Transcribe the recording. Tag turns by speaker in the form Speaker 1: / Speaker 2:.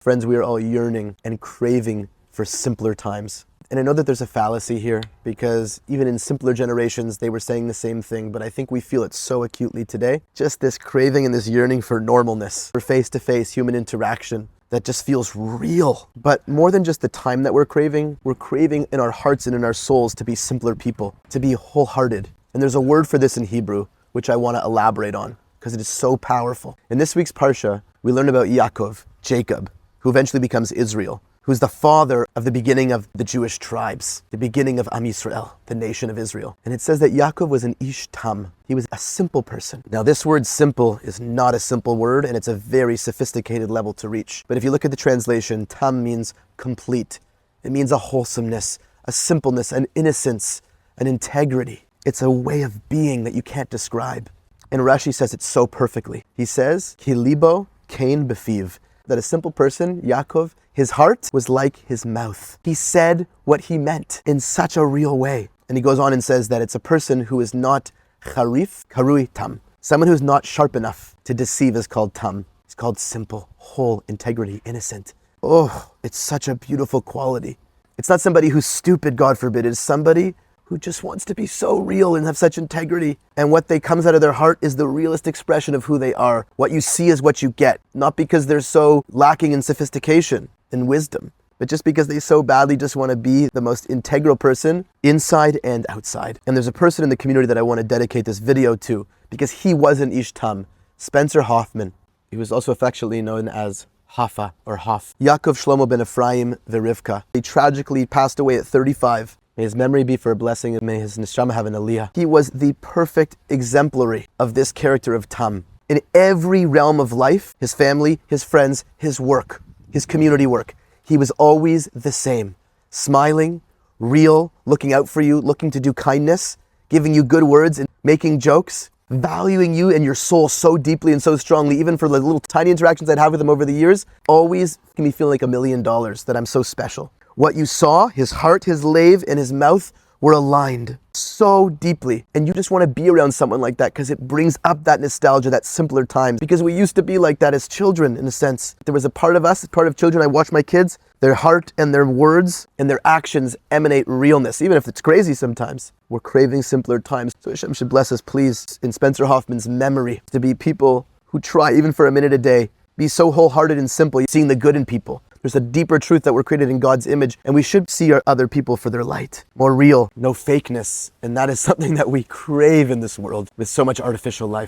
Speaker 1: Friends, we are all yearning and craving for simpler times. And I know that there's a fallacy here because even in simpler generations, they were saying the same thing, but I think we feel it so acutely today. Just this craving and this yearning for normalness, for face-to-face human interaction that just feels real. But more than just the time that we're craving in our hearts and in our souls to be simpler people, to be wholehearted. And there's a word for this in Hebrew, which I want to elaborate on because it is so powerful. In this week's Parsha, we learn about Yaakov, Jacob, who eventually becomes Israel, who's the father of the beginning of the Jewish tribes, the beginning of Am Yisrael, the nation of Israel. And it says that Yaakov was an ish tam. He was a simple person. Now this word simple is not a simple word, and it's a very sophisticated level to reach. But if you look at the translation, tam means complete. It means a wholesomeness, a simpleness, an innocence, an integrity. It's a way of being that you can't describe. And Rashi says it so perfectly. He says, Ki libo kain befiv, that a simple person, Yaakov, his heart was like his mouth. He said what he meant in such a real way. And he goes on and says that it's a person who is not charif, karui tam. Someone who's not sharp enough to deceive is called tam. It's called simple, whole, integrity, innocent. Oh, it's such a beautiful quality. It's not somebody who's stupid, God forbid. It's somebody who just wants to be so real and have such integrity. And what they comes out of their heart is the realest expression of who they are. What you see is what you get. Not because they're so lacking in sophistication and wisdom, but just because they so badly just want to be the most integral person inside and outside. And there's a person in the community that I want to dedicate this video to because he was an ish tam, Spencer Hoffman. He was also affectionately known as Haffa or Hoff. Yaakov Shlomo ben Ephraim Verivka. He tragically passed away at 35. May his memory be for a blessing and may his neshama have an aliyah. He was the perfect exemplary of this character of tam. In every realm of life, his family, his friends, his work, his community work, he was always the same. Smiling, real, looking out for you, looking to do kindness, giving you good words and making jokes, valuing you and your soul so deeply and so strongly, even for the little tiny interactions I'd have with him over the years, always making me feel like $1 million, that I'm so special. What you saw, his heart, his lave, and his mouth were aligned so deeply. And you just want to be around someone like that because it brings up that nostalgia, that simpler times. Because we used to be like that as children, in a sense. There was a part of us, part of children, I watch my kids, their heart and their words and their actions emanate realness, even if it's crazy sometimes. We're craving simpler times. So Hashem should bless us, please, in Spencer Hoffman's memory, to be people who try, even for a minute a day, be so wholehearted and simple, seeing the good in people. There's a deeper truth that we're created in God's image, and we should see our other people for their light. More real, no fakeness. And that is something that we crave in this world with so much artificial life.